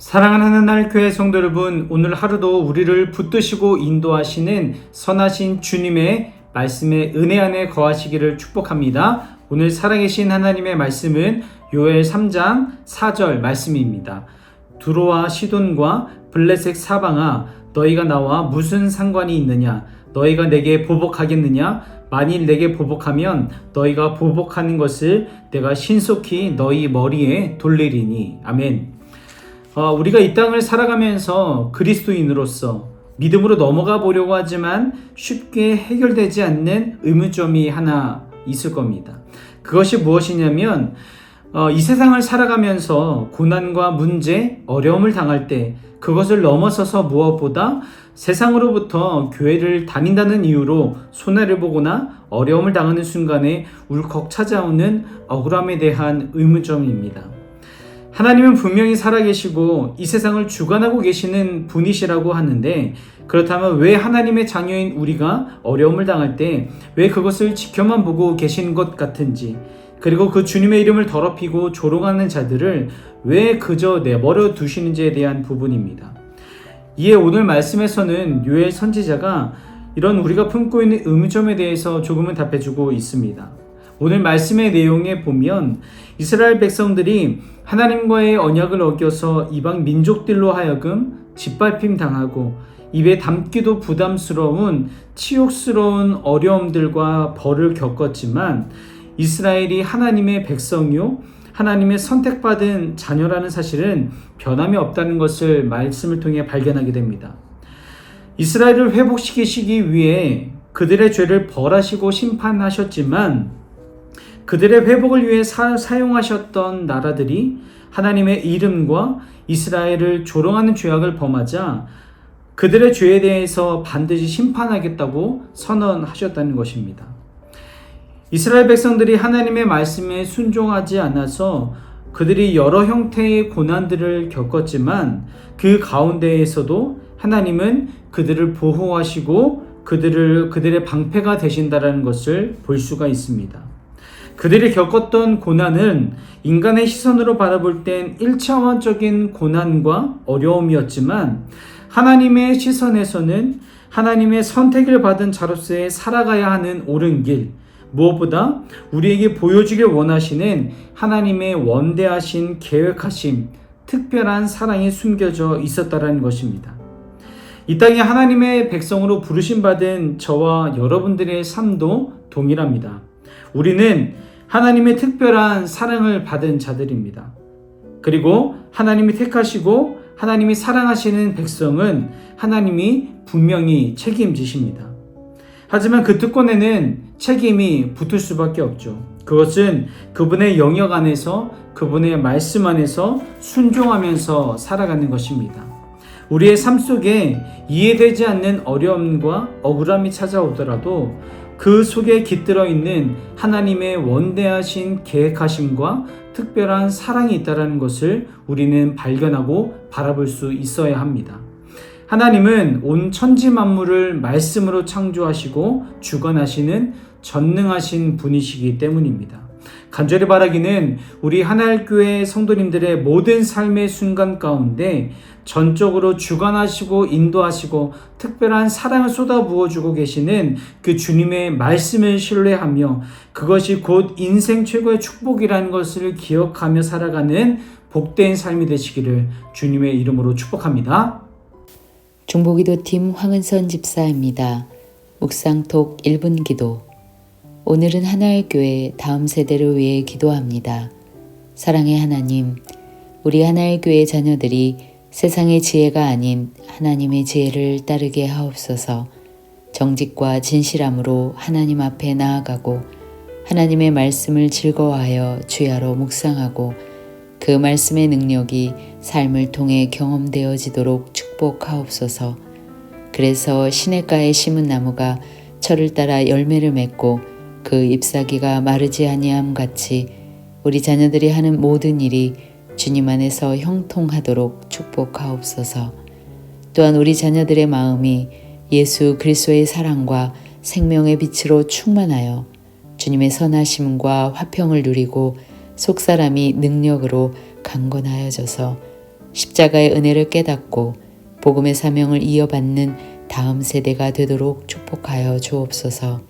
사랑하는 하나님 교회 성도 여러분, 오늘 하루도 우리를 붙드시고 인도하시는 선하신 주님의 말씀에 은혜 안에 거하시기를 축복합니다. 오늘 살아계신 하나님의 말씀은 요엘 3장 4절 말씀입니다. 두로와 시돈과 블레셋 사방아, 너희가 나와 무슨 상관이 있느냐? 너희가 내게 보복하겠느냐? 만일 내게 보복하면 너희가 보복하는 것을 내가 신속히 너희 머리에 돌리리니. 아멘. 우리가 이 땅을 살아가면서 그리스도인으로서 믿음으로 넘어가 보려고 하지만 쉽게 해결되지 않는 의문점이 하나 있을 겁니다. 그것이 무엇이냐면 이 세상을 살아가면서 고난과 문제, 어려움을 당할 때 그것을 넘어서서 무엇보다 세상으로부터 교회를 다닌다는 이유로 손해를 보거나 어려움을 당하는 순간에 울컥 찾아오는 억울함에 대한 의문점입니다. 하나님은 분명히 살아계시고 이 세상을 주관하고 계시는 분이시라고 하는데, 그렇다면 왜 하나님의 자녀인 우리가 어려움을 당할 때 왜 그것을 지켜만 보고 계신 것 같은지, 그리고 그 주님의 이름을 더럽히고 조롱하는 자들을 왜 그저 내버려 두시는지에 대한 부분입니다. 이에 오늘 말씀에서는 요엘 선지자가 이런 우리가 품고 있는 의문점에 대해서 조금은 답해주고 있습니다. 오늘 말씀의 내용에 보면 이스라엘 백성들이 하나님과의 언약을 어겨서 이방 민족들로 하여금 짓밟힘 당하고 입에 담기도 부담스러운 치욕스러운 어려움들과 벌을 겪었지만, 이스라엘이 하나님의 백성이요 하나님의 선택받은 자녀라는 사실은 변함이 없다는 것을 말씀을 통해 발견하게 됩니다. 이스라엘을 회복시키시기 위해 그들의 죄를 벌하시고 심판하셨지만, 그들의 회복을 위해 사용하셨던 나라들이 하나님의 이름과 이스라엘을 조롱하는 죄악을 범하자 그들의 죄에 대해서 반드시 심판하겠다고 선언하셨다는 것입니다. 이스라엘 백성들이 하나님의 말씀에 순종하지 않아서 그들이 여러 형태의 고난들을 겪었지만, 그 가운데에서도 하나님은 그들을 보호하시고 그들의 방패가 되신다는 것을 볼 수가 있습니다. 그들이 겪었던 고난은 인간의 시선으로 바라볼 땐 1차원적인 고난과 어려움이었지만, 하나님의 시선에서는 하나님의 선택을 받은 자로서의 살아가야 하는 옳은 길, 무엇보다 우리에게 보여주길 원하시는 하나님의 원대하신 계획하심, 특별한 사랑이 숨겨져 있었다는 것입니다. 이 땅에 하나님의 백성으로 부르심받은 저와 여러분들의 삶도 동일합니다. 우리는 하나님의 특별한 사랑을 받은 자들입니다. 그리고 하나님이 택하시고 하나님이 사랑하시는 백성은 하나님이 분명히 책임지십니다. 하지만 그 특권에는 책임이 붙을 수밖에 없죠. 그것은 그분의 영역 안에서, 그분의 말씀 안에서 순종하면서 살아가는 것입니다. 우리의 삶 속에 이해되지 않는 어려움과 억울함이 찾아오더라도 그 속에 깃들어 있는 하나님의 원대하신 계획하심과 특별한 사랑이 있다는 것을 우리는 발견하고 바라볼 수 있어야 합니다. 하나님은 온 천지 만물을 말씀으로 창조하시고 주관하시는 전능하신 분이시기 때문입니다. 간절히 바라기는 우리 하나님교회 성도님들의 모든 삶의 순간 가운데 전적으로 주관하시고 인도하시고 특별한 사랑을 쏟아부어주고 계시는 그 주님의 말씀을 신뢰하며 그것이 곧 인생 최고의 축복이라는 것을 기억하며 살아가는 복된 삶이 되시기를 주님의 이름으로 축복합니다. 중보기도팀 황은선 집사입니다. 묵상톡 1분 기도. 오늘은 하나일교회 다음 세대를 위해 기도합니다. 사랑의 하나님, 우리 하나일교회 자녀들이 세상의 지혜가 아닌 하나님의 지혜를 따르게 하옵소서. 정직과 진실함으로 하나님 앞에 나아가고 하나님의 말씀을 즐거워하여 주야로 묵상하고 그 말씀의 능력이 삶을 통해 경험되어지도록 축복하옵소서. 그래서 시냇가에 심은 나무가 철을 따라 열매를 맺고 그 잎사귀가 마르지 아니함 같이 우리 자녀들이 하는 모든 일이 주님 안에서 형통하도록 축복하옵소서. 또한 우리 자녀들의 마음이 예수 그리스도의 사랑과 생명의 빛으로 충만하여 주님의 선하심과 화평을 누리고 속사람이 능력으로 강건하여져서 십자가의 은혜를 깨닫고 복음의 사명을 이어받는 다음 세대가 되도록 축복하여 주옵소서.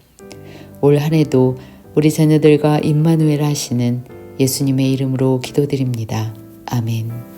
올 한 해도 우리 자녀들과 임마누엘 하시는 예수님의 이름으로 기도드립니다. 아멘.